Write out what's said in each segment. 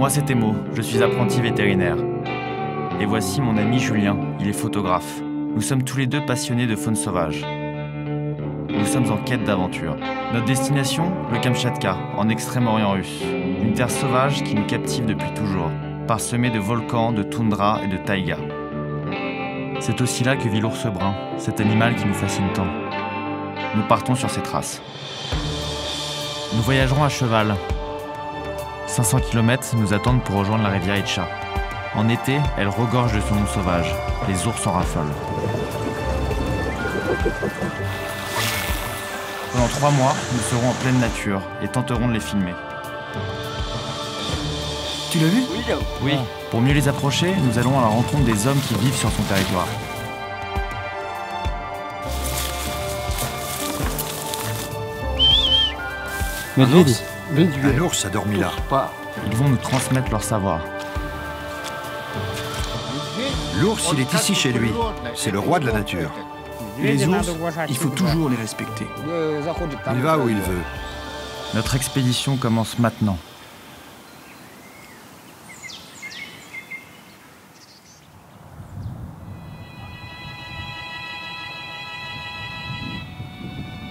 Moi c'est Thémo, je suis apprenti vétérinaire. Et voici mon ami Julien, il est photographe. Nous sommes tous les deux passionnés de faune sauvage. Nous sommes en quête d'aventure. Notre destination, le Kamchatka, en Extrême-Orient russe. Une terre sauvage qui nous captive depuis toujours, parsemée de volcans, de toundra et de taïga. C'est aussi là que vit l'ours brun, cet animal qui nous fascine tant. Nous partons sur ses traces. Nous voyagerons à cheval. 500 km nous attendent pour rejoindre la rivière Itcha. En été, elle regorge de son loup sauvage. Les ours en raffolent. Pendant 3 mois, nous serons en pleine nature et tenterons de les filmer. Tu l'as vu? Oui, pour mieux les approcher, nous allons à la rencontre des hommes qui vivent sur son territoire. Un ours a dormi là. Ils vont nous transmettre leur savoir. L'ours, il est ici chez lui. C'est le roi de la nature. Les ours, il faut toujours les respecter. Il va où il veut. Notre expédition commence maintenant.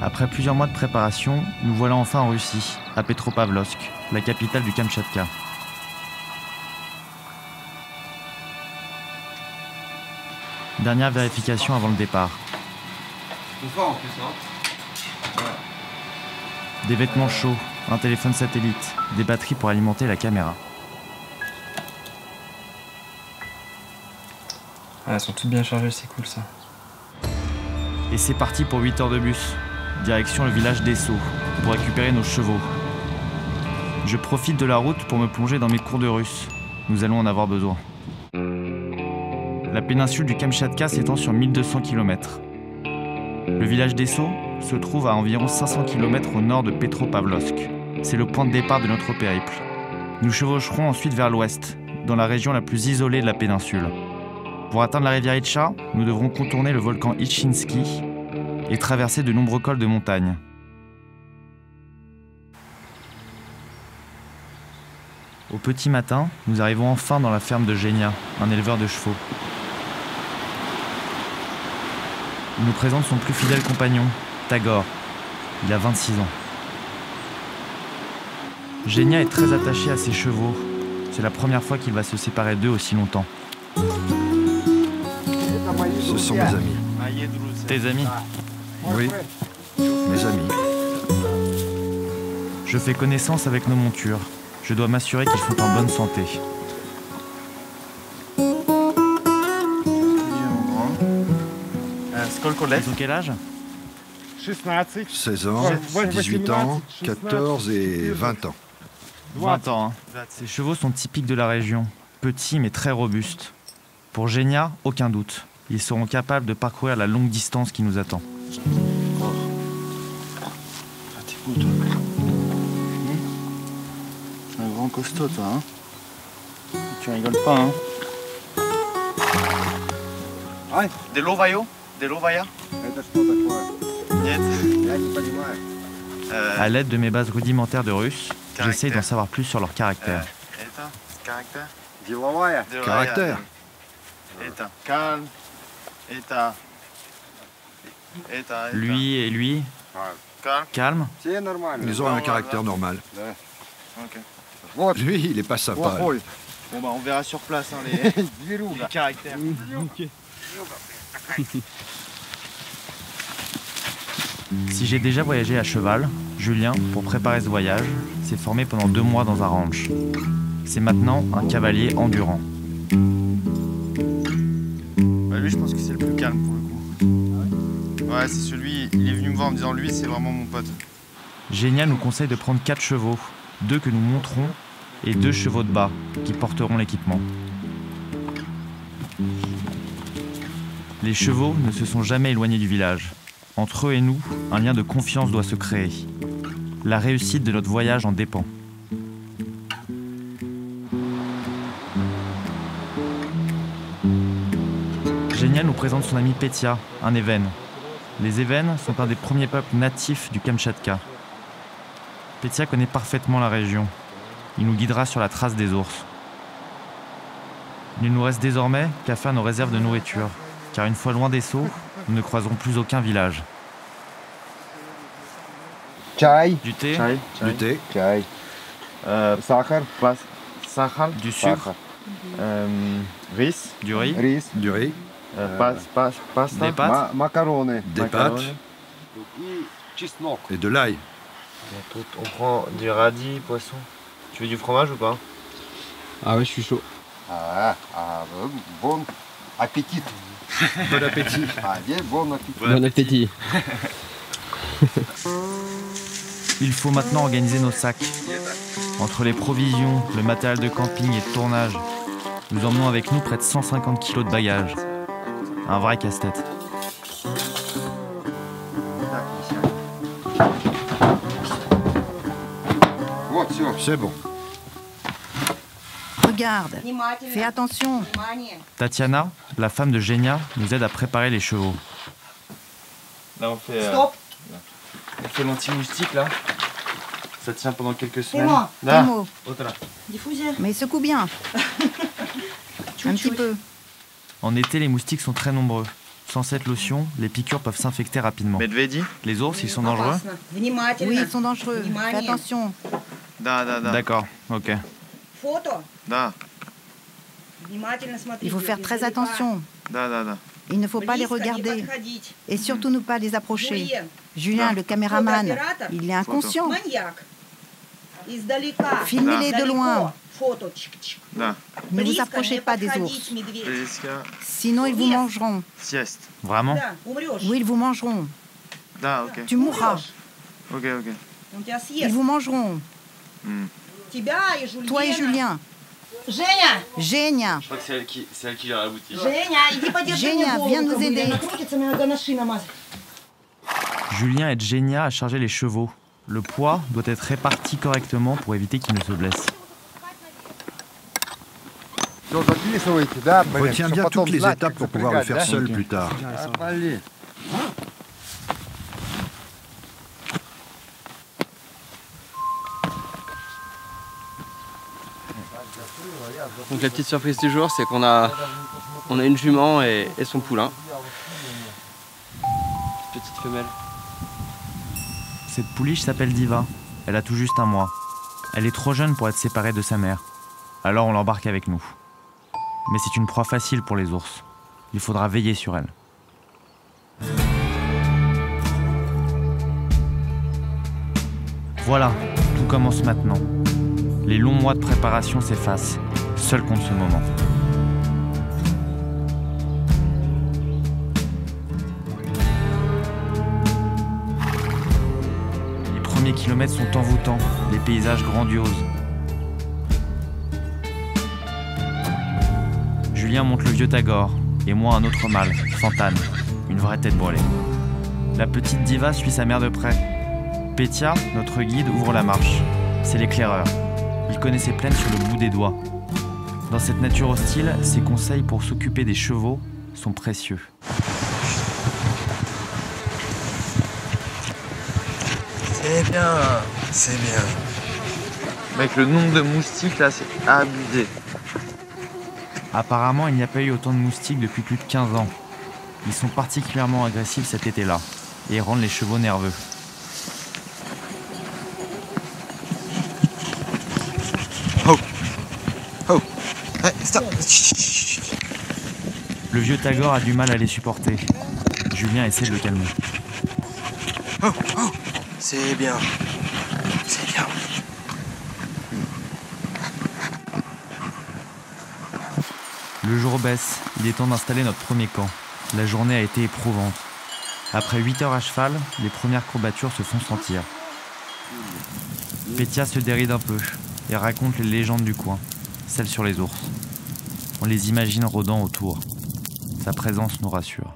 Après plusieurs mois de préparation, nous voilà enfin en Russie, à Petropavlovsk, la capitale du Kamchatka. Dernière vérification avant le départ. Des vêtements chauds, un téléphone satellite, des batteries pour alimenter la caméra. Ah, elles sont toutes bien chargées, c'est cool ça. Et c'est parti pour 8 heures de bus. Direction le village d'Esso, pour récupérer nos chevaux. Je profite de la route pour me plonger dans mes cours de russe. Nous allons en avoir besoin. La péninsule du Kamchatka s'étend sur 1200 km. Le village d'Esso se trouve à environ 500 km au nord de Petropavlovsk. C'est le point de départ de notre périple. Nous chevaucherons ensuite vers l'ouest, dans la région la plus isolée de la péninsule. Pour atteindre la rivière Itcha, nous devrons contourner le volcan Itchinski et traverser de nombreux cols de montagne. Au petit matin, nous arrivons enfin dans la ferme de Genia, un éleveur de chevaux. Il nous présente son plus fidèle compagnon, Tagor. Il a 26 ans. Genia est très attaché à ses chevaux. C'est la première fois qu'il va se séparer d'eux aussi longtemps. Ce sont mes amis. Tes amis? Oui, mes amis. Je fais connaissance avec nos montures. Je dois m'assurer qu'ils sont en bonne santé. Ils ont quel âge? 16 ans, 18 ans, 14 et 20 ans. 20 ans. Hein. Ces chevaux sont typiques de la région. Petits mais très robustes. Pour Genia, aucun doute. Ils seront capables de parcourir la longue distance qui nous attend. Ah, t'es beau, toi. Un grand costaud, toi, hein. Tu rigoles pas, hein. Delovayo? Delovaya? À l'aide de mes bases rudimentaires de russe, j'essaye d'en savoir plus sur leur caractère. Caractère. Calme. Lui et lui, calme. Ils ont un caractère normal. Ok. Lui, il est pas sympa. Bon, bah, on verra sur place, hein, les caractères. Si j'ai déjà voyagé à cheval, Julien, pour préparer ce voyage, s'est formé pendant 2 mois dans un ranch. C'est maintenant un cavalier endurant. Bah, lui, je pense que c'est le plus calme pour le coup. Ouais, c'est celui, il est venu me voir en me disant lui, c'est vraiment mon pote. Genia nous conseille de prendre 4 chevaux, 2 que nous monterons et 2 chevaux de bas qui porteront l'équipement. Les chevaux ne se sont jamais éloignés du village. Entre eux et nous, un lien de confiance doit se créer. La réussite de notre voyage en dépend. Genia nous présente son ami Petia, un Évène. Les Évènes sont un des premiers peuples natifs du Kamchatka. Petia connaît parfaitement la région. il nous guidera sur la trace des ours. Il ne nous reste désormais qu'à faire nos réserves de nourriture, car une fois loin des seaux, nous ne croiserons plus aucun village. Chai. Du thé, Du thé. Chai. Сахар. Sahal, du sucre, riz, du riz, Рис. Du riz. pasta, des pâtes, Макароны. Des pâtes. Et de l'ail. On prend du radis, poisson. Tu veux du fromage ou pas? Ah ouais, je suis chaud. Bon appétit. Bon appétit. Allez, bon appétit. Bon appétit. Il faut maintenant organiser nos sacs. Entre les provisions, le matériel de camping et de tournage, nous emmenons avec nous près de 150 kg de bagages. Un vrai casse-tête. C'est bon. Regarde, fais attention. Tatiana, la femme de Genia, nous aide à préparer les chevaux. Là on fait, Stop. on fait l'anti-moustique là. Ça tient pendant quelques semaines. Fais-moi, Là. Timo. Autre là. Mais secoue bien. Un petit peu. En été, les moustiques sont très nombreux. Sans cette lotion, les piqûres peuvent s'infecter rapidement. Medvedi? Les ours, ils sont dangereux? Oui, ils sont dangereux. Fais attention. Da. D'accord, ok. Da. Il faut faire très attention. Da. Il ne faut pas les regarder. Et surtout ne pas les approcher. Julien, le caméraman, il est inconscient. Filmez-les de loin. Da. Ne vous approchez pas des ours. Близко. Sinon, ils vous mangeront. Sieste. Vraiment? Oui, ils vous mangeront. Da, ok. Tu mourras. Ok. Ils vous mangeront. Toi et Julien. Génia. Je crois que c'est elle qui gère la boutique. Génia, viens nous aider. Julien aide Genia à charger les chevaux. Le poids doit être réparti correctement pour éviter qu'ils ne se blessent. Retiens bien toutes les étapes pour pouvoir le faire seul plus tard. Donc la petite surprise du jour, c'est qu'on a une jument et son poulain. Petite femelle. Cette pouliche s'appelle Diva. Elle a tout juste 1 mois. Elle est trop jeune pour être séparée de sa mère. Alors on l'embarque avec nous. Mais c'est une proie facile pour les ours. Il faudra veiller sur elle. Voilà, tout commence maintenant. Les longs mois de préparation s'effacent. Seul compte ce moment. Les premiers kilomètres sont envoûtants, les paysages grandioses. Julien monte le vieux Tagore, et moi un autre mâle, Fantane, une vraie tête brûlée. La petite Diva suit sa mère de près. Pétia, notre guide, ouvre la marche. C'est l'éclaireur. Il connaît ses plaines sur le bout des doigts. Dans cette nature hostile, ses conseils pour s'occuper des chevaux sont précieux. C'est bien. Mec, le nombre de moustiques là, c'est abusé. Apparemment, il n'y a pas eu autant de moustiques depuis plus de 15 ans. Ils sont particulièrement agressifs cet été-là et rendent les chevaux nerveux. Hey, stop. Le vieux Tagore a du mal à les supporter. Julien essaie de le calmer. C'est bien. Le jour baisse, il est temps d'installer notre premier camp. La journée a été éprouvante. Après 8 heures à cheval, les premières courbatures se font sentir. Pétia se déride un peu et raconte les légendes du coin, celles sur les ours. On les imagine rôdant autour. Sa présence nous rassure.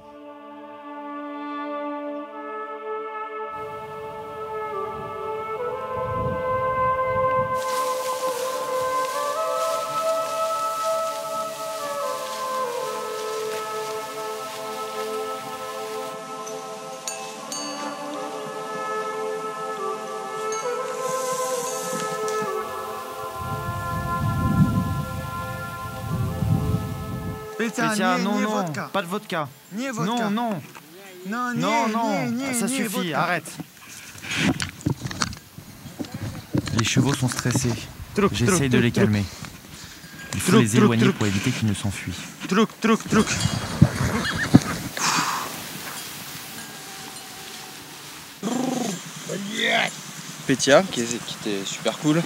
Petya, non, non, pas de vodka. Non, non. Non, ça suffit, arrête. Les chevaux sont stressés. J'essaye de les calmer. Il faut les éloigner pour éviter qu'ils ne s'enfuient. Petya, qui était super cool,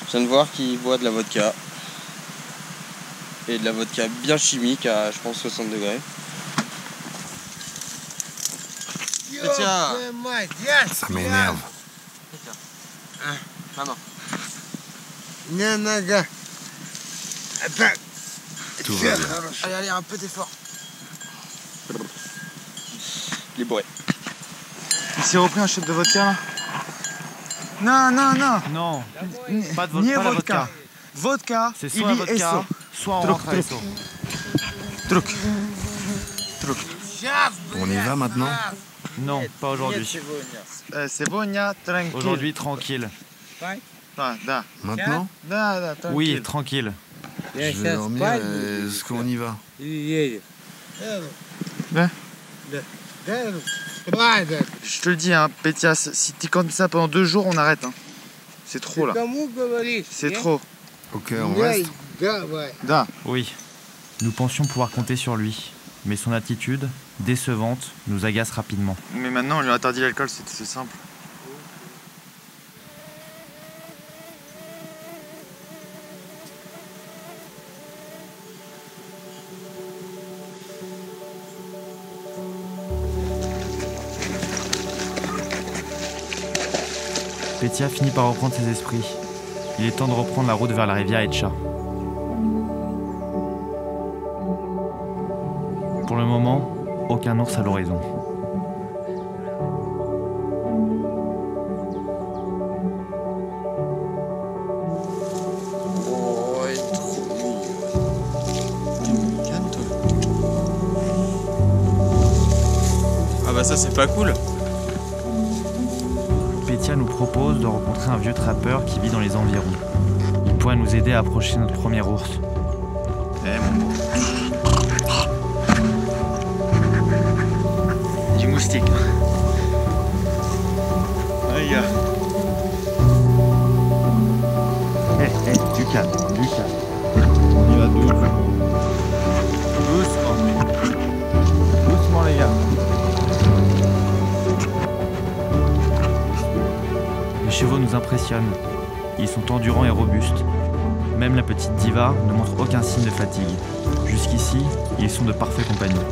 je viens de voir qu'il boit de la vodka. Et de la vodka bien chimique à, je pense, 60 degrés. Petya! Ça m'énerve. Maman. Tout va bien. Allez, un peu d'effort. Il est bourré. Il s'est repris un shot de vodka là? Non, pas de la vodka. Vodka, C'est soit la vodka, soit on rentre à Esso. On y va maintenant? Non, pas aujourd'hui. Сегодня tranquille. Aujourd'hui, tranquille. Maintenant? Oui, tranquille. Je vais dormir. Est-ce qu'on y va? Je te le dis, hein, Petya, si tu comptes ça pendant 2 jours, on arrête. Hein. C'est trop là. C'est trop. Ok, on reste. Oui, nous pensions pouvoir compter sur lui. Mais son attitude, décevante, nous agace rapidement. Mais maintenant, on lui a interdit l'alcool, c'est simple. Petya finit par reprendre ses esprits. Il est temps de reprendre la route vers la rivière Etcha. Pour le moment, aucun ours à l'horizon. Oh, il est trop mignon. Calme-toi. Ah bah ça c'est pas cool. Petya nous propose de rencontrer un vieux trappeur qui vit dans les environs. Il pourrait nous aider à approcher notre premier ours. Du moustique. Aïe. Du calme. On y va doucement. Doucement les gars. Les chevaux nous impressionnent. Ils sont endurants et robustes. Même la petite diva ne montre aucun signe de fatigue. Jusqu'ici, ils sont de parfaits compagnons.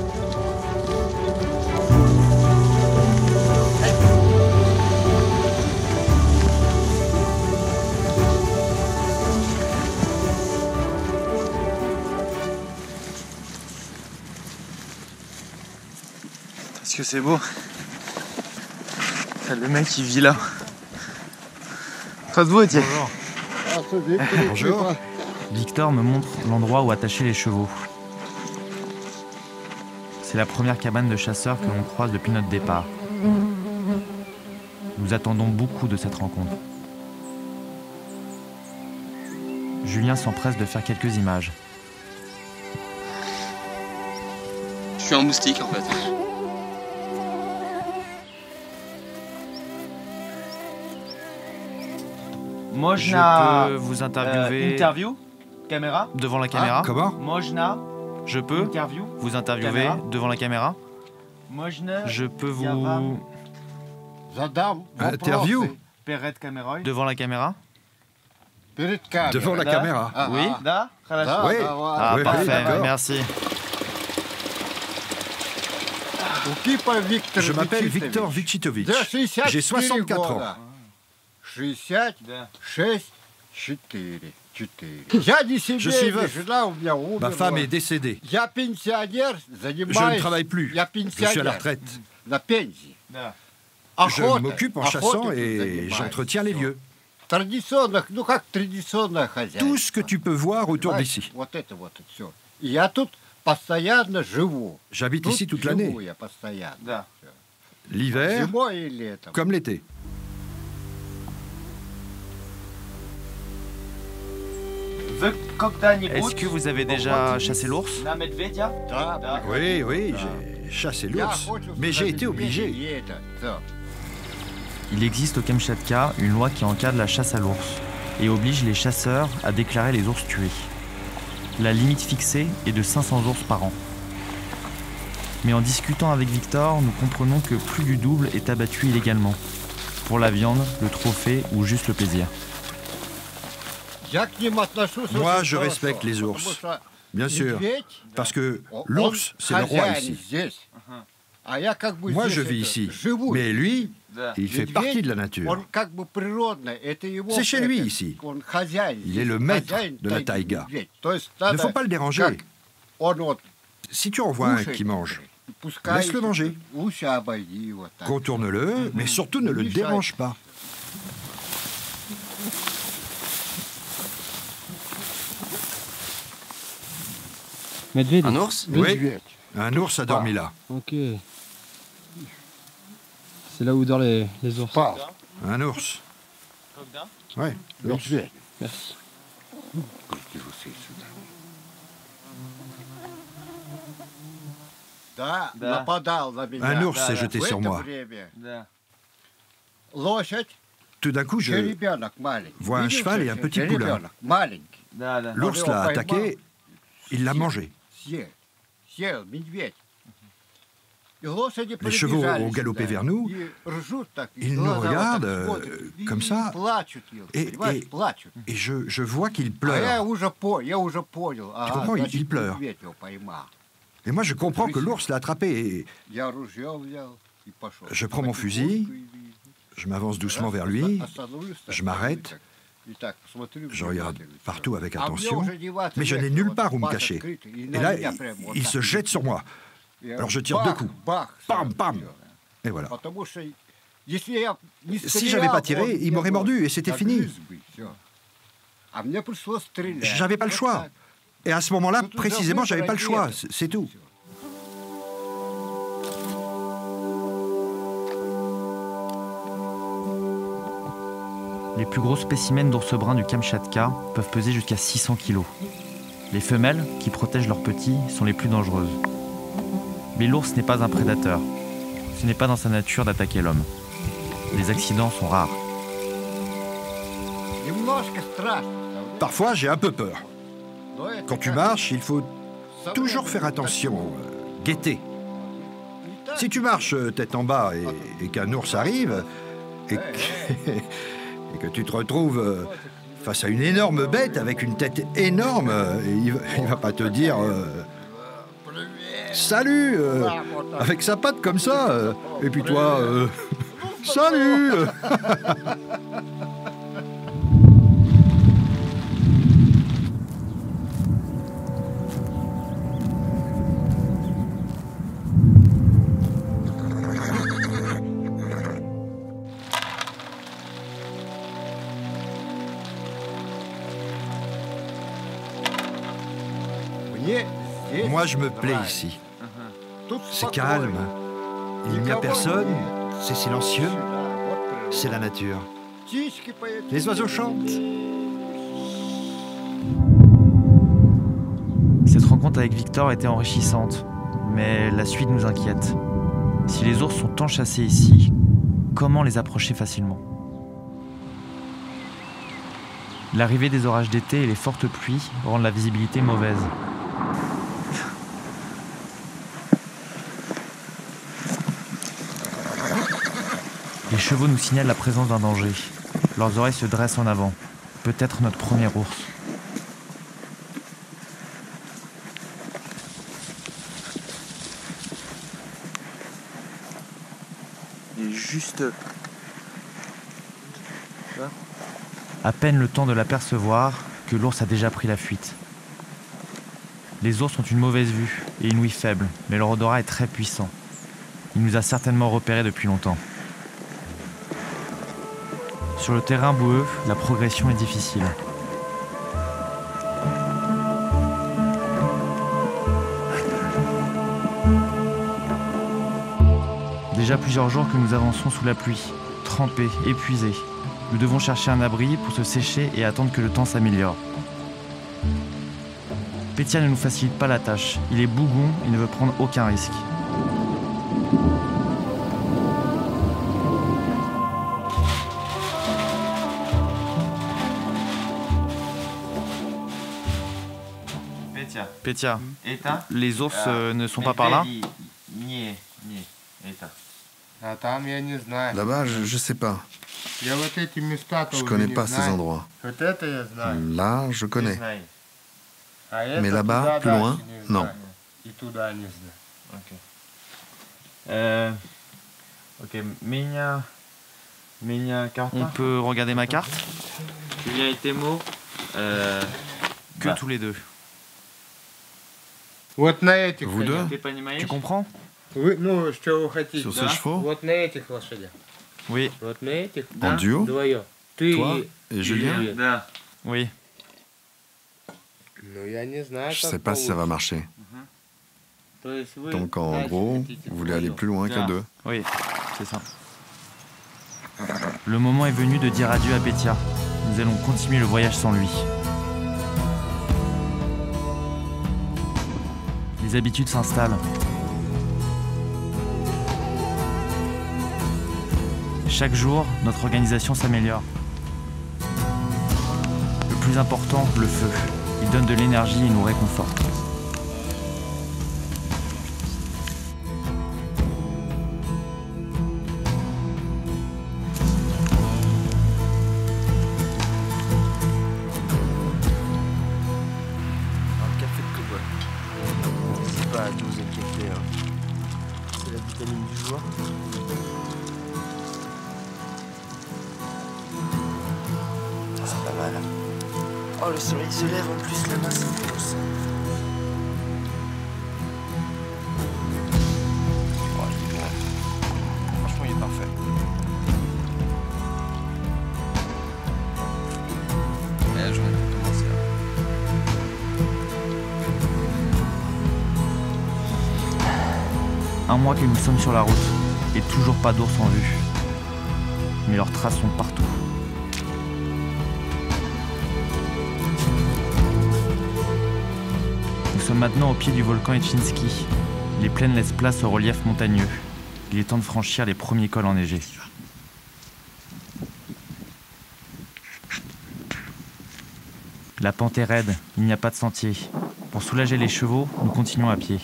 Est-ce que c'est beau? Le mec il vit là. Pas de beau, tiens. Bonjour. Victor me montre l'endroit où attacher les chevaux. C'est la première cabane de chasseurs que l'on croise depuis notre départ. Nous attendons beaucoup de cette rencontre. Julien s'empresse de faire quelques images. Je suis un moustique en fait. Je peux vous interviewer interview caméra devant la caméra. Comment? Mojna Je peux interview vous interviewer caméra. Devant la caméra. Mojna Je peux vous... Interview? Перед камерой. Devant la caméra. Devant la caméra. Oui. Да? Хорошо. Oui. Ah, Oui, parfait, d'accord. merci. Je m'appelle Victor Vicitovic. J'ai 64 ans. 66, 4. Je suis veuf. Ma femme est décédée. Je ne travaille plus. Je suis à la retraite. Je m'occupe en chassant et j'entretiens les lieux. Tout ce que tu peux voir autour d'ici. J'habite ici toute l'année. L'hiver comme l'été. The Est-ce que vous avez déjà chassé l'ours? Oui, j'ai chassé l'ours, mais j'ai été obligé. Il existe au Kamchatka une loi qui encadre la chasse à l'ours et oblige les chasseurs à déclarer les ours tués. La limite fixée est de 500 ours par an. Mais en discutant avec Victor, nous comprenons que plus du double est abattu illégalement, pour la viande, le trophée ou juste le plaisir. Moi, je respecte les ours, bien sûr, parce que l'ours, c'est le roi ici. Moi, je vis ici, mais lui, il fait partie de la nature. C'est chez lui ici. Il est le maître de la taïga. Il ne faut pas le déranger. Si tu en vois un qui mange, laisse-le manger. Contourne-le, mais surtout ne le dérange pas. Un ours? Oui, un ours a dormi là. Ok. C'est là où dorment les ours. Un ours. Oui, l'ours. Merci. Un ours s'est jeté sur moi. Tout d'un coup, je vois un cheval et un petit poulain. L'ours l'a attaqué, il l'a mangé. Les chevaux ont galopé vers nous, ils nous regardent comme ça, et je vois qu'ils pleurent. Tu comprends, ils pleurent. Et moi, je comprends que l'ours l'a attrapé. Et je prends mon fusil, je m'avance doucement vers lui, je m'arrête, je regarde partout avec attention, mais je n'ai nulle part où me cacher. Et là, il se jette sur moi. Alors je tire 2 coups. Pam, pam. Et voilà. Si j'avais pas tiré, il m'aurait mordu et c'était fini. J'avais pas le choix. Et à ce moment-là, précisément, j'avais pas le choix. C'est tout. Les plus gros spécimens d'ours bruns du Kamchatka peuvent peser jusqu'à 600 kg. Les femelles, qui protègent leurs petits, sont les plus dangereuses. Mais l'ours n'est pas un prédateur. Ce n'est pas dans sa nature d'attaquer l'homme. Les accidents sont rares. Parfois, j'ai un peu peur. Quand tu marches, il faut toujours faire attention, guetter. Si tu marches tête en bas et qu'un ours arrive, et que tu te retrouves face à une énorme bête avec une tête énorme, il va pas te dire salut avec sa patte comme ça, et puis toi salut. Moi, je me plais ici. C'est calme, il n'y a personne, c'est silencieux, c'est la nature. Les oiseaux chantent. Cette rencontre avec Victor était enrichissante, mais la suite nous inquiète. Si les ours sont enchâssés ici, comment les approcher facilement? L'arrivée des orages d'été et les fortes pluies rendent la visibilité mauvaise. Les chevaux nous signalent la présence d'un danger. Leurs oreilles se dressent en avant. Peut-être notre premier ours. Il est juste là. À peine le temps de l'apercevoir que l'ours a déjà pris la fuite. Les ours ont une mauvaise vue et une ouïe faible, mais leur odorat est très puissant. Il nous a certainement repérés depuis longtemps. Sur le terrain boueux, la progression est difficile. Déjà plusieurs jours que nous avançons sous la pluie, trempés, épuisés. Nous devons chercher un abri pour se sécher et attendre que le temps s'améliore. Petya ne nous facilite pas la tâche. Il est bougon et ne veut prendre aucun risque. Petya, les ours ne sont pas par là? Là-bas, je sais pas. Je connais pas ces endroits. Là, je connais. Mais là-bas, plus loin, non. On peut regarder ma carte? Julien et Thémo, que tous les deux. Vous deux? Tu comprends? Sur ces chevaux? Oui. En duo? Toi et Julien? Oui. Je sais pas si ça va marcher. Donc en gros, vous voulez aller plus loin qu'à deux? Oui, c'est ça. Le moment est venu de dire adieu à Petya. Nous allons continuer le voyage sans lui. Les habitudes s'installent. Chaque jour, notre organisation s'améliore. Le plus important, le feu. Il donne de l'énergie et nous réconforte. Un café de cow-boy. C'est pas à doser le café, hein. C'est la vitamine du jour. C'est pas mal. Oh, le soleil se lève en plus, la main c'est grosse. Oh, il est bon. Franchement, il est parfait. La journée peut commencer là. Un mois que nous sommes sur la route et toujours pas d'ours en vue. Mais leurs traces sont partout. Nous sommes maintenant au pied du volcan Etchinski. Les plaines laissent place au relief montagneux. Il est temps de franchir les premiers cols enneigés. La pente est raide, il n'y a pas de sentier. Pour soulager les chevaux, nous continuons à pied.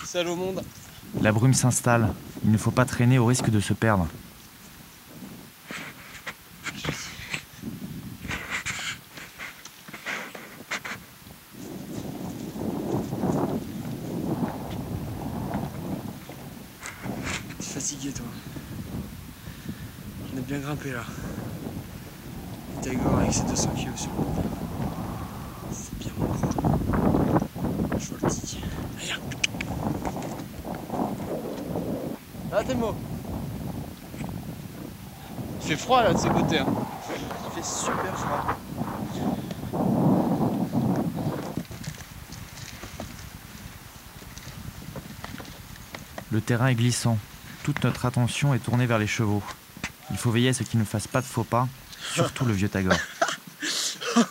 Salut au monde. La brume s'installe. Il ne faut pas traîner au risque de se perdre. T'es fatigué toi. On est bien grimpé là. Tagore avec ses 200 kilos sur le dos. C'est bien mon gros. Je vois le tic. Allez. Ah Thémo. Il fait froid là de ce côté. Hein. Il fait super froid. Le terrain est glissant. Toute notre attention est tournée vers les chevaux. Il faut veiller à ce qu'ils ne fassent pas de faux pas, surtout le vieux Tagore.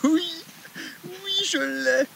Oui, je l'ai.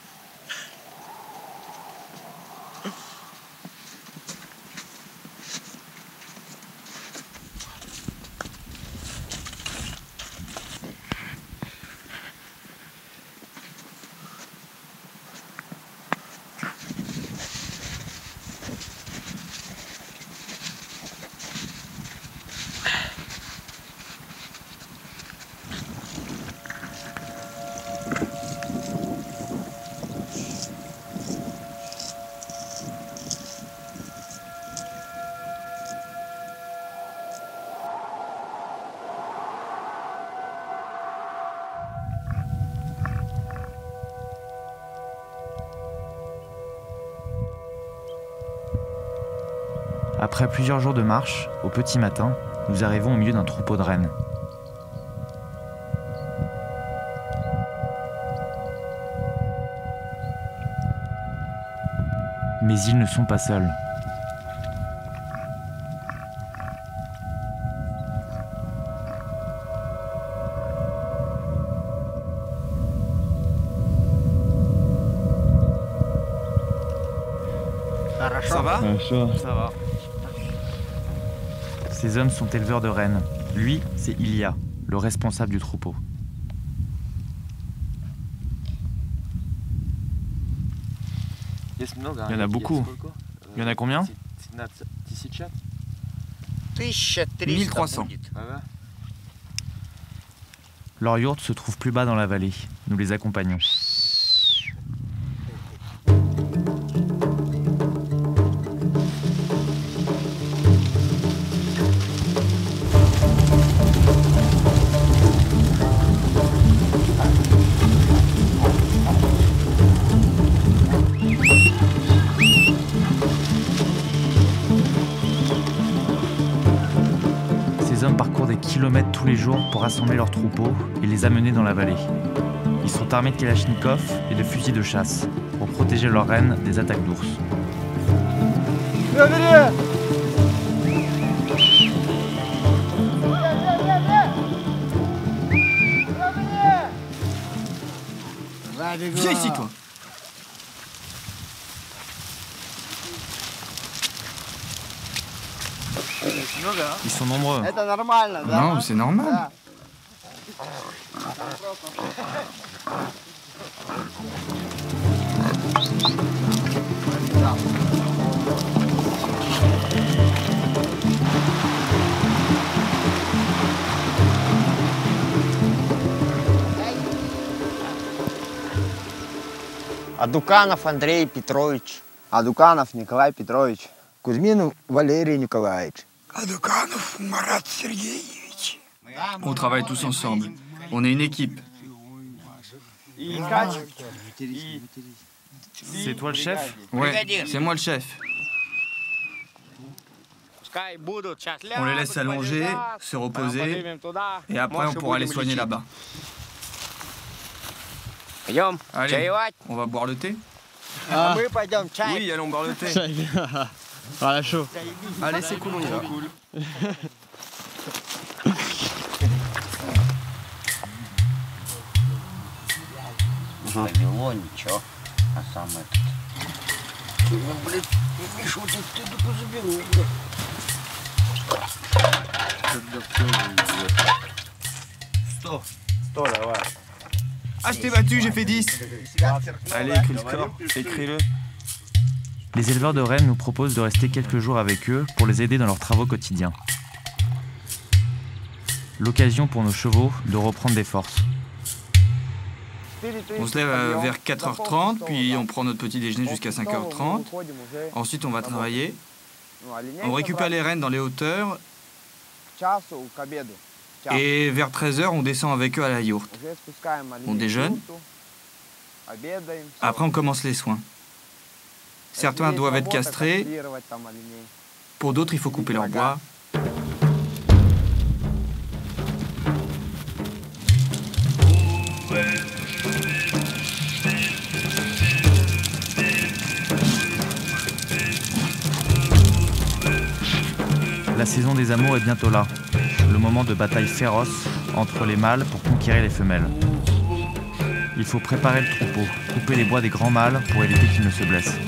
Après plusieurs jours de marche, au petit matin, nous arrivons au milieu d'un troupeau de rennes. Mais ils ne sont pas seuls. Ça va? Ça va. Ces hommes sont éleveurs de rennes. Lui, c'est Ilya, le responsable du troupeau. Il y en a beaucoup. Il y en a combien? 1300. Leur yourte se trouve plus bas dans la vallée. Nous les accompagnons. Ces hommes parcourent des kilomètres tous les jours pour rassembler leurs troupeaux et les amener dans la vallée. Ils sont armés de kalachnikov et de fusils de chasse pour protéger leurs rennes des attaques d'ours. Viens ici, toi. Ils sont nombreux. Non, c'est normal. Адуканов Андрей Петрович. Адуканов Николай Петрович. Кузьмин Валерий Николаевич. Адуканов Марат Сергеевич. On travaille tous ensemble. On est une équipe. C'est toi le chef? Ouais, c'est moi le chef. On les laisse s'allonger, se reposer, et après on pourra les soigner là-bas. Allez, on va boire le thé? Oui, allons boire le thé. Voilà, chaud. Allez, c'est cool, on y va. Повело, ничего. А сам этот. Ну, блядь, Мишу, вот ты только заберу, блядь. Сто, давай. Ah, je t'ai battu, j'ai fait 10. Allez, écris le score, écris-le. Les éleveurs de rennes nous proposent de rester quelques jours avec eux pour les aider dans leurs travaux quotidiens. L'occasion pour nos chevaux de reprendre des forces. On se lève vers 4h30, puis on prend notre petit déjeuner jusqu'à 5h30. Ensuite, on va travailler. On récupère les rennes dans les hauteurs. Et vers 13h, on descend avec eux à la yourte. On déjeune. Après, on commence les soins. Certains doivent être castrés. Pour d'autres, il faut couper leur bois. La saison des amours est bientôt là. Le moment de bataille féroce entre les mâles pour conquérir les femelles. Il faut préparer le troupeau, couper les bois des grands mâles pour éviter qu'ils ne se blessent.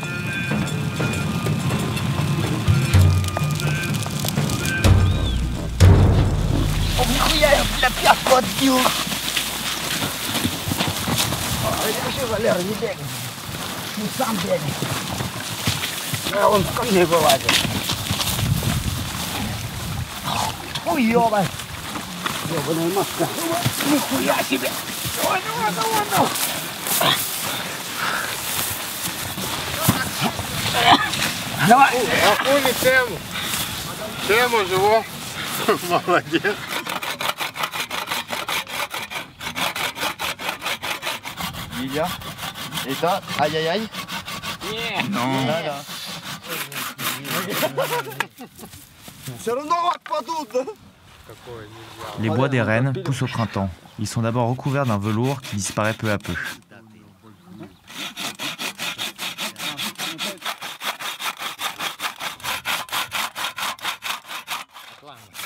О, нихуя я, бля, пятку отбил. Держи, Валера, не бегай. Не сам бегай. Да, он ко мне вылазит. Ой, ёбай. Ёбаная маска. Нихуя себе. Давай. Давай. Охули тему. Тему живо. Молодец. Илья. Это ай-яй-яй. Non. Все равно отпадут, да? Les bois des rennes poussent au printemps. Ils sont d'abord recouverts d'un velours qui disparaît peu à peu.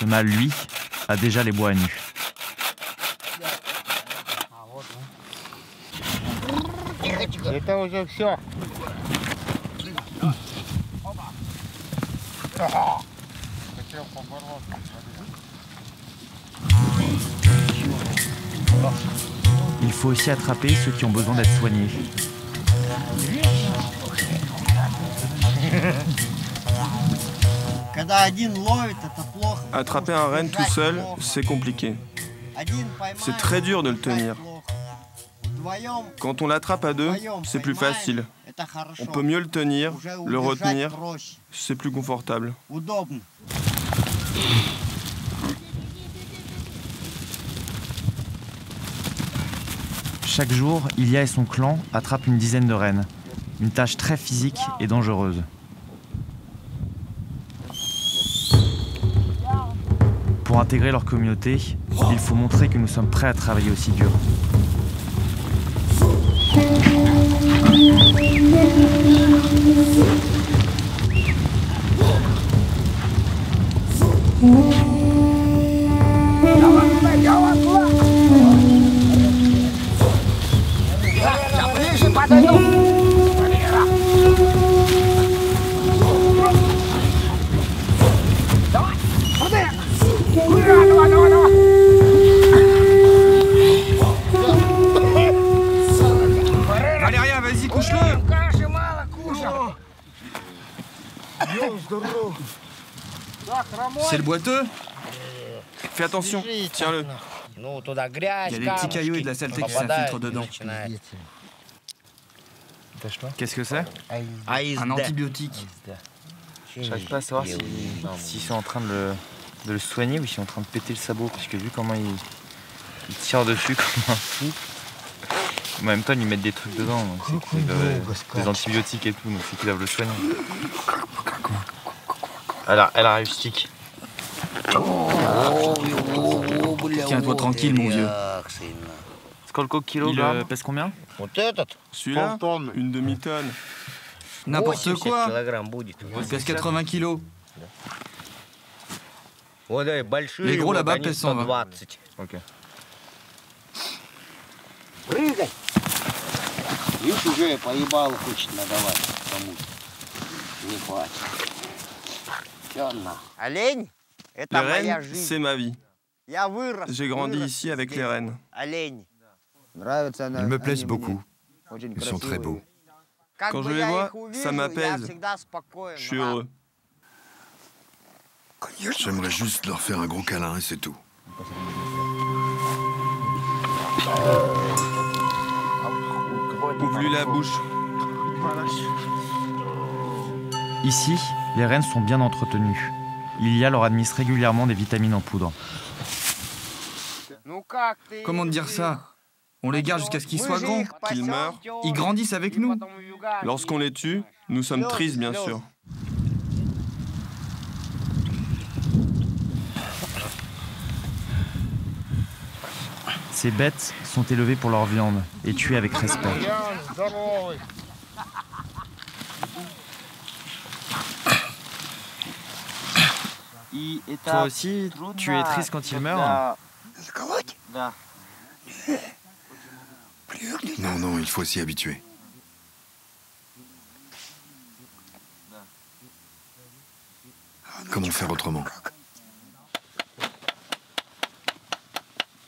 Le mâle, lui, a déjà les bois à nu. Это уже все. Il faut aussi attraper ceux qui ont besoin d'être soignés. Attraper un renne tout seul, c'est compliqué. C'est très dur de le tenir. Quand on l'attrape à deux, c'est plus facile. On peut mieux le tenir, le retenir, c'est plus confortable. Chaque jour, Ilya et son clan attrapent une dizaine de rennes. Une tâche très physique et dangereuse. Pour intégrer leur communauté, il faut montrer que nous sommes prêts à travailler aussi dur. Valérien, vas-y, couche-le. C'est le boiteux. Fais attention, tiens-le. Il y a des petits cailloux et de la saleté qui s'infiltrent dedans. Qu'est-ce que c'est? Un antibiotique. Je n'arrive pas à savoir s'ils sont en train de le soigner ou s'ils sont en train de péter le sabot, parce que vu comment il tire dessus comme un fou, en même temps ils mettent des trucs dedans, donc c'est des antibiotiques et tout, donc c'est qu'ils doivent le soigner. Elle a réussi. Tiens-toi tranquille, mon vieux. Il pèse combien? Celui-là, une demi-tonne. N'importe quoi. Il pèse 80 kilos. Les gros là-bas pèsent 120. Ok. Les rennes, c'est ma vie. J'ai grandi ici avec les rennes. Ils me plaisent beaucoup. Ils sont très beaux. Quand je les vois, ça m'apaise. Je suis heureux. J'aimerais juste leur faire un gros câlin et c'est tout. Ouvre-lui la bouche. Ici, les rennes sont bien entretenues. Ilya leur administre régulièrement des vitamines en poudre. Comment te dire ça? On les garde jusqu'à ce qu'ils soient grands, Qu'ils meurent. Ils grandissent avec nous. Lorsqu'on les tue, nous sommes tristes, bien sûr. Ces bêtes sont élevées pour leur viande et tuées avec respect. Toi aussi, tu es triste quand il meurt? Non, non, il faut s'y habituer. Comment faire autrement?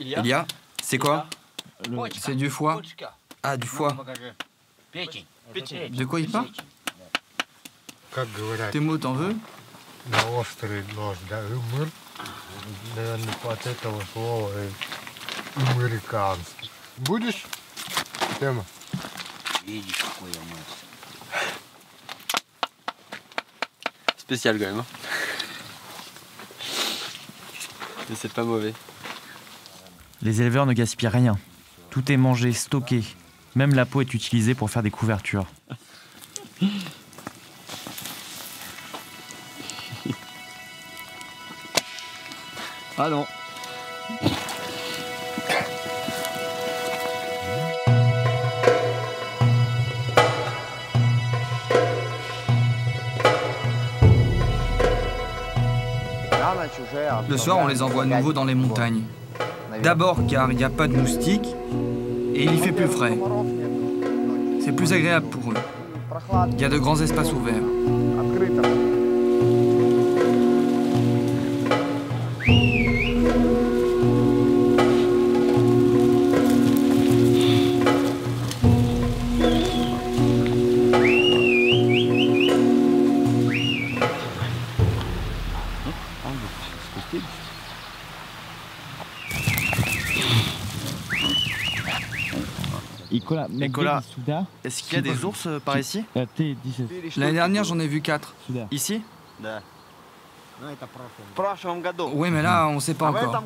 Ilya, c'est quoi? C'est du foie. Ah, du foie. De quoi il parle? Tes mots, t'en veux? Будешь? Тема. Spécial quand même. Mais c'est pas mauvais. Les éleveurs ne gaspillent rien. Tout est mangé, stocké. Même la peau est utilisée pour faire des couvertures. Ah non. Le soir, on les envoie à nouveau dans les montagnes. D'abord car il n'y a pas de moustiques et il y fait plus frais. C'est plus agréable pour eux. Il y a de grands espaces ouverts. Nicolas, est-ce qu'il y a des ours par ici? L'année dernière, j'en ai vu 4. Ici? Oui, mais là, on sait pas encore.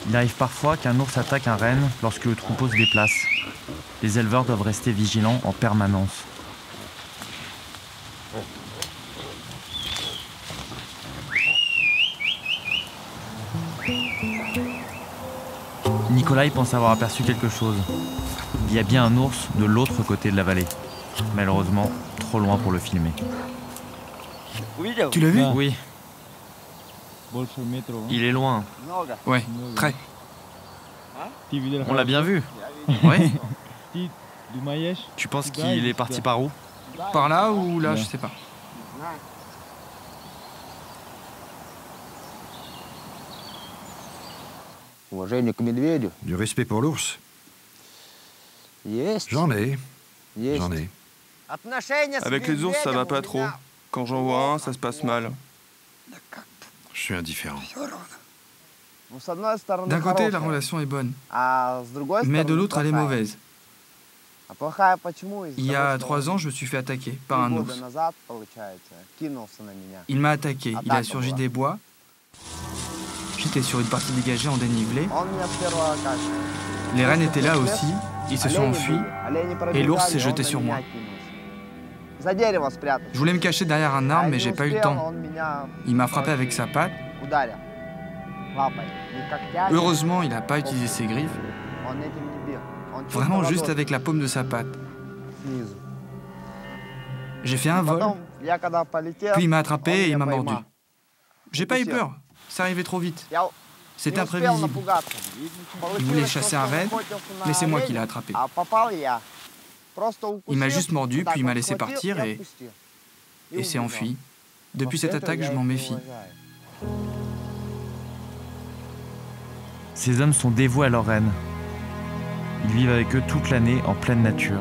Il arrive parfois qu'un ours attaque un renne lorsque le troupeau se déplace. Les éleveurs doivent rester vigilants en permanence. Nicolas pense avoir aperçu quelque chose. Il y a bien un ours de l'autre côté de la vallée. Malheureusement, trop loin pour le filmer. Tu l'as vu? Oui. Il est loin. Ouais, très. On l'a bien vu. Ouais. Tu penses qu'il est parti par où? Par là ou là, je sais pas. Du respect pour l'ours? J'en ai. J'en ai. Avec les ours, ça va pas trop. Quand j'en vois un, ça se passe mal. Je suis indifférent. D'un côté, la relation est bonne, mais de l'autre, elle est mauvaise. Il y a 3 ans, je me suis fait attaquer par un ours. Il m'a attaqué, il a surgi des bois. J'étais sur une partie dégagée en dénivelé. Les rennes étaient là aussi, ils se sont enfuis, et l'ours s'est jeté sur moi. Je voulais me cacher derrière un arbre, mais j'ai pas eu le temps. Il m'a frappé avec sa patte. Heureusement, il n'a pas utilisé ses griffes. Vraiment juste avec la paume de sa patte. J'ai fait un vol, puis il m'a attrapé et il m'a mordu. J'ai pas eu peur, ça arrivait trop vite. C'était imprévisible. Il voulait chasser un renne, mais c'est moi qui l'ai attrapé. Il m'a juste mordu, puis il m'a laissé partir et s'est enfui. Depuis cette attaque, je m'en méfie. Ces hommes sont dévoués à leurs rennes. Ils vivent avec eux toute l'année en pleine nature.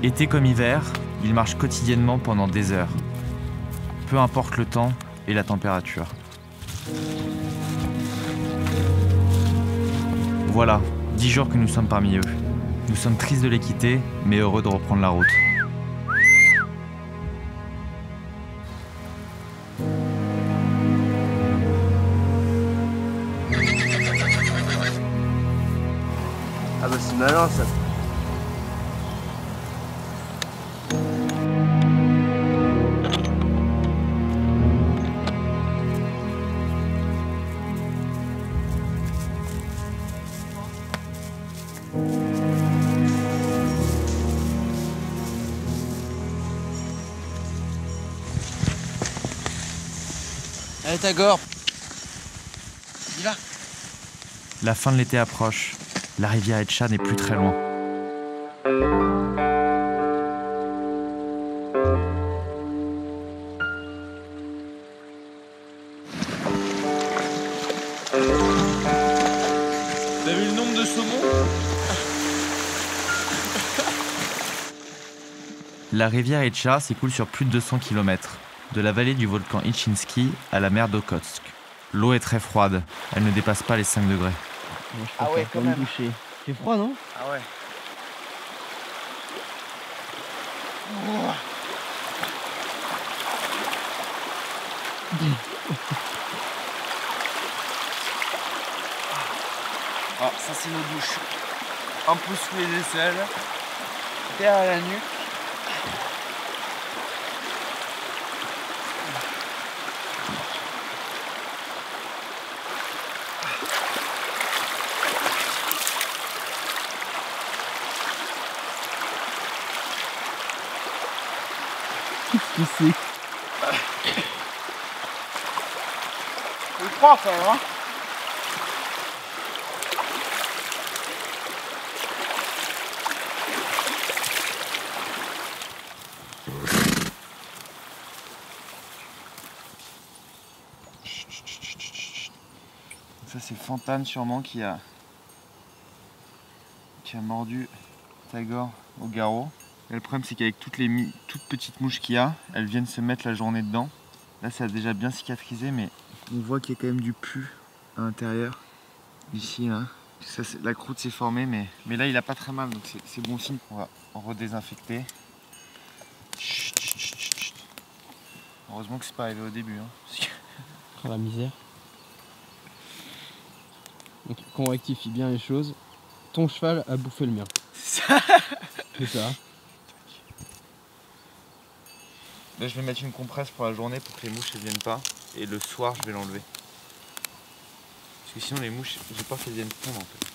Été comme hiver, ils marchent quotidiennement pendant des heures. Peu importe le temps et la température. Voilà, 10 jours que nous sommes parmi eux. Nous sommes tristes de les quitter, mais heureux de reprendre la route. Ah bah c'est malin ça. Allez Tagore, dis là. La fin de l'été approche. La rivière Etcha n'est plus très loin. T'as vu le nombre de saumons? La rivière Etcha s'écoule sur plus de 200 km, de la vallée du volcan Ilchinski à la mer d'Okhotsk. L'eau est très froide, elle ne dépasse pas les 5 degrés. Ah ouais, quand même. Il fait froid, non? Ah ouais. Ah, ça c'est nos douches. Un peu sous les aisselles, derrière la nuque. Qu'est-ce que c'est? Faut le croire quand même, hein. Ça c'est Fantane sûrement qui a mordu Tagore au garrot. Et le problème, c'est qu'avec toutes petites mouches qu'il y a, elles viennent se mettre la journée dedans. Là, ça a déjà bien cicatrisé, mais on voit qu'il y a quand même du pus à l'intérieur. Ici, là. Ça, la croûte s'est formée, mais là, il a pas très mal, donc c'est bon signe. On va en redésinfecter. Chut, chut, chut, chut. Heureusement que c'est pas arrivé au début. Hein. Oh, la misère. Donc, qu'on rectifie bien les choses. Ton cheval a bouffé le mien. C'est ça. Là, je vais mettre une compresse pour la journée pour que les mouches ne viennent pas. Et le soir, je vais l'enlever. Parce que sinon, les mouches, j'ai peur qu'elles viennent pondre en fait.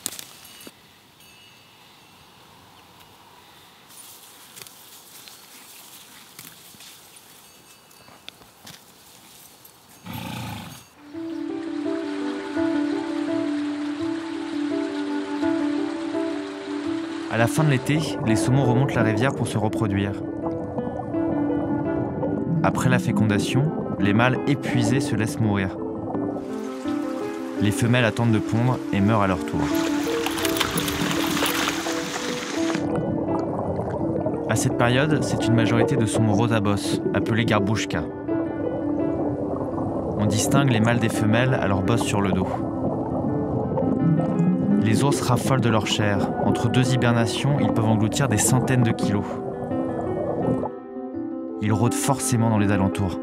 À la fin de l'été, les saumons remontent la rivière pour se reproduire. Après la fécondation, les mâles épuisés se laissent mourir. Les femelles attendent de pondre et meurent à leur tour. À cette période, c'est une majorité de saumons roses à bosse, appelés garbouchka. On distingue les mâles des femelles à leur bosse sur le dos. Les ours raffolent de leur chair. Entre deux hibernations, ils peuvent engloutir des centaines de kilos. Ils rôdent forcément dans les alentours.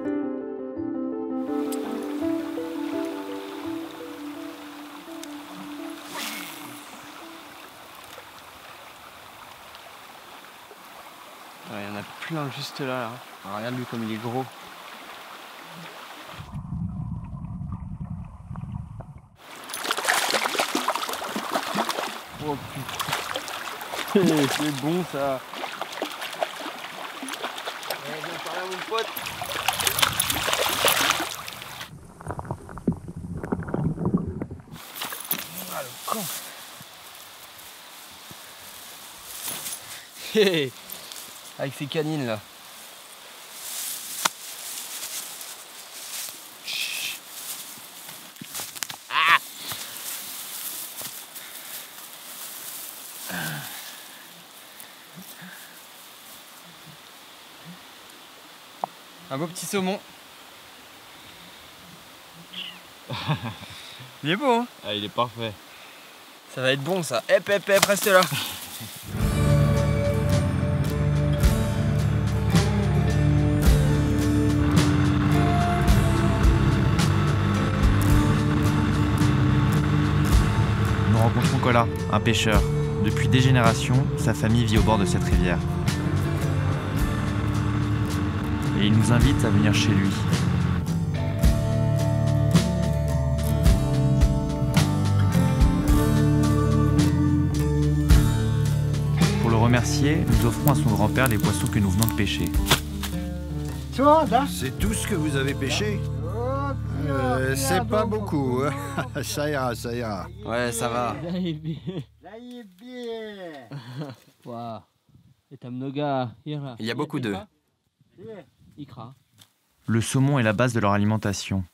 Il y en a plein juste là. Alors, regarde lui comme il est gros. Oh putain. C'est bon ça. Viens par là mon pote. Ah le con. Avec ses canines là. Un beau petit saumon. Il est beau hein. Ah, il est parfait. Ça va être bon ça. Hep, reste là. Nous rencontrons Cola, un pêcheur. Depuis des générations, sa famille vit au bord de cette rivière. Et il nous invite à venir chez lui. Pour le remercier, nous offrons à son grand-père les poissons que nous venons de pêcher. C'est tout ce que vous avez pêché? C'est pas beaucoup. Ça ira, ça ira. Ouais, ça va. Il y a beaucoup d'œufs. Le saumon est la base de leur alimentation.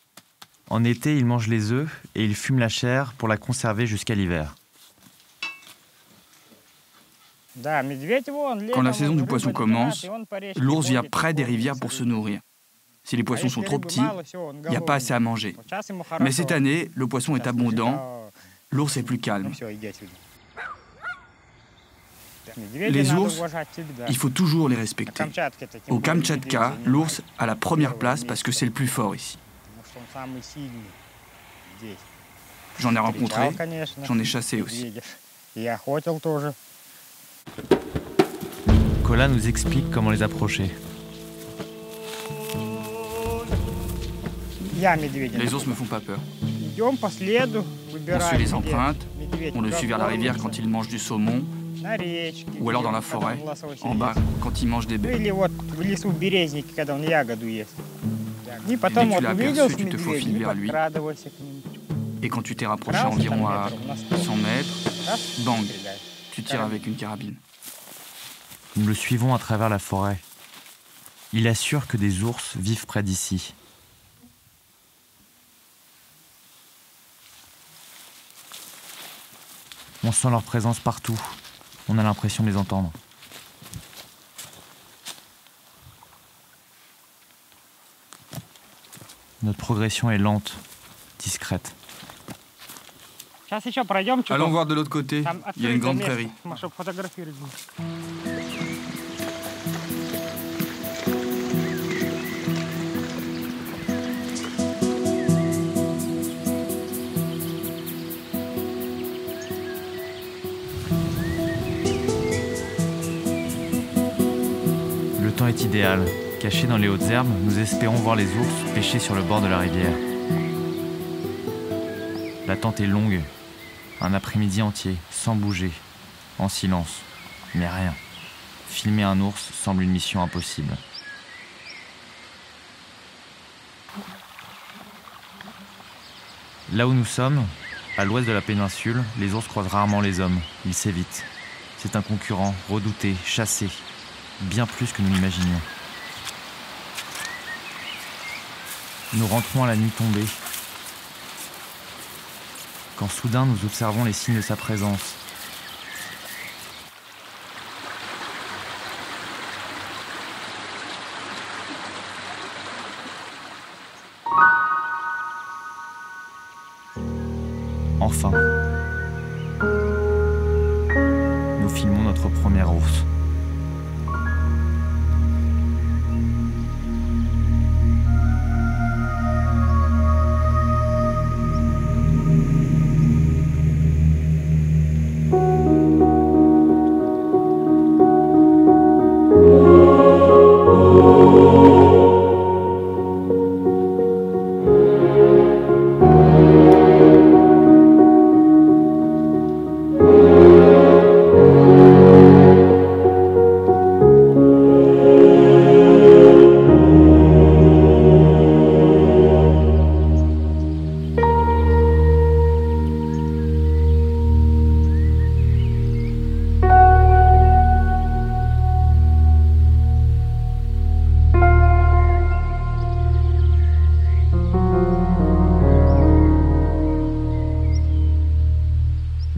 En été, ils mangent les œufs et ils fument la chair pour la conserver jusqu'à l'hiver. Quand la saison du poisson commence, l'ours vient près des rivières pour se nourrir. Si les poissons sont trop petits, il n'y a pas assez à manger. Mais cette année, le poisson est abondant, l'ours est plus calme. Les ours, il faut toujours les respecter. Au Kamtchatka, l'ours a la première place parce que c'est le plus fort ici. J'en ai rencontré, j'en ai chassé aussi. Cola nous explique comment les approcher. Les ours me font pas peur. On suit les empreintes, on le suit vers la rivière quand il mange du saumon, ou alors dans la forêt, en bas, quand il mange des baies. Dès que tu l'as aperçu, tu te faufiles vers lui. Et quand tu t'es rapproché environ à 100 mètres, bang, tu tires avec une carabine. Nous le suivons à travers la forêt. Il assure que des ours vivent près d'ici. On sent leur présence partout. On a l'impression de les entendre. Notre progression est lente, discrète. Allons voir de l'autre côté, il y a une grande prairie. Le temps est idéal. Cachés dans les hautes herbes, nous espérons voir les ours pêcher sur le bord de la rivière. L'attente est longue. Un après-midi entier, sans bouger, en silence, mais rien. Filmer un ours semble une mission impossible. Là où nous sommes, à l'ouest de la péninsule, les ours croisent rarement les hommes. Ils s'évitent. C'est un concurrent redouté, chassé, bien plus que nous l'imaginions. Nous rentrons à la nuit tombée, quand soudain nous observons les signes de sa présence. Enfin, nous filmons notre premier ours.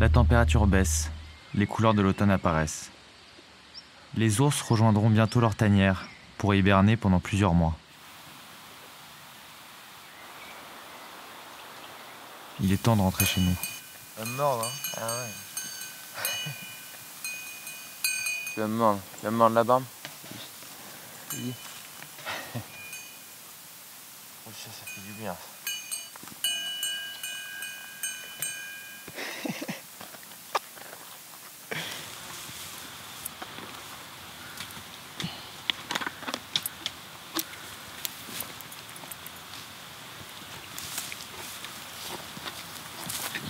La température baisse, les couleurs de l'automne apparaissent. Les ours rejoindront bientôt leur tanière pour hiberner pendant plusieurs mois. Il est temps de rentrer chez nous. Tu vas me mordre, hein? Ah ouais. Tu vas me mordre la barbe? Oui. Oh, ça fait du bien, ça.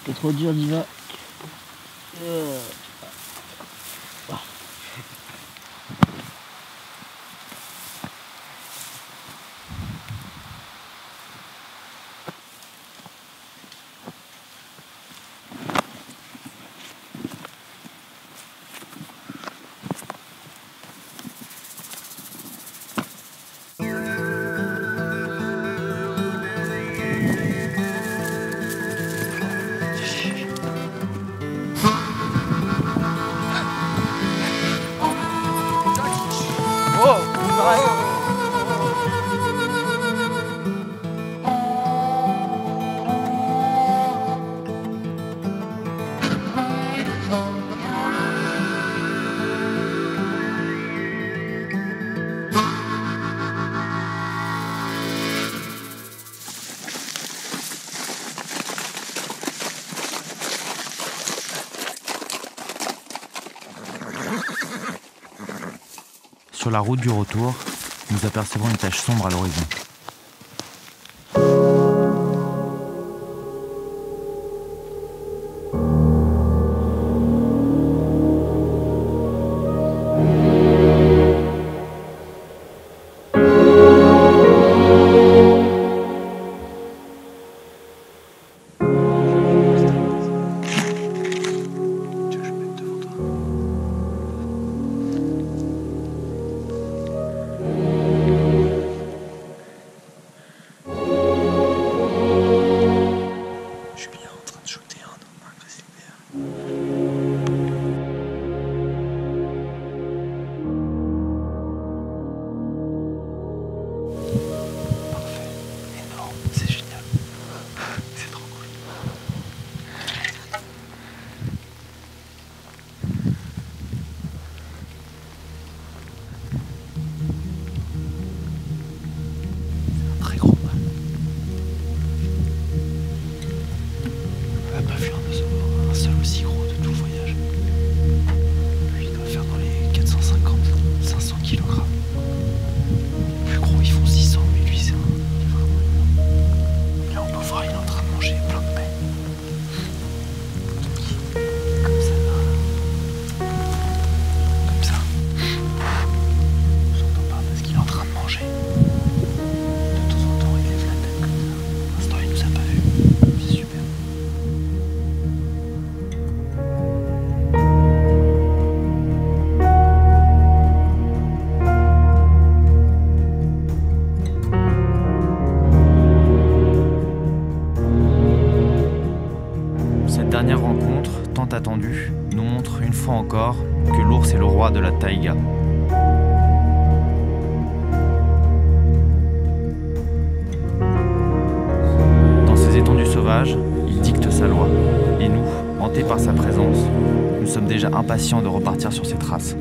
C'est trop dur, Diva. Sur la route du retour, nous apercevons une tache sombre à l'horizon. attendus nous montre une fois encore que l'ours est le roi de la taïga. Dans ces étendues sauvages, il dicte sa loi. Et nous, hantés par sa présence, nous sommes déjà impatients de repartir sur ses traces.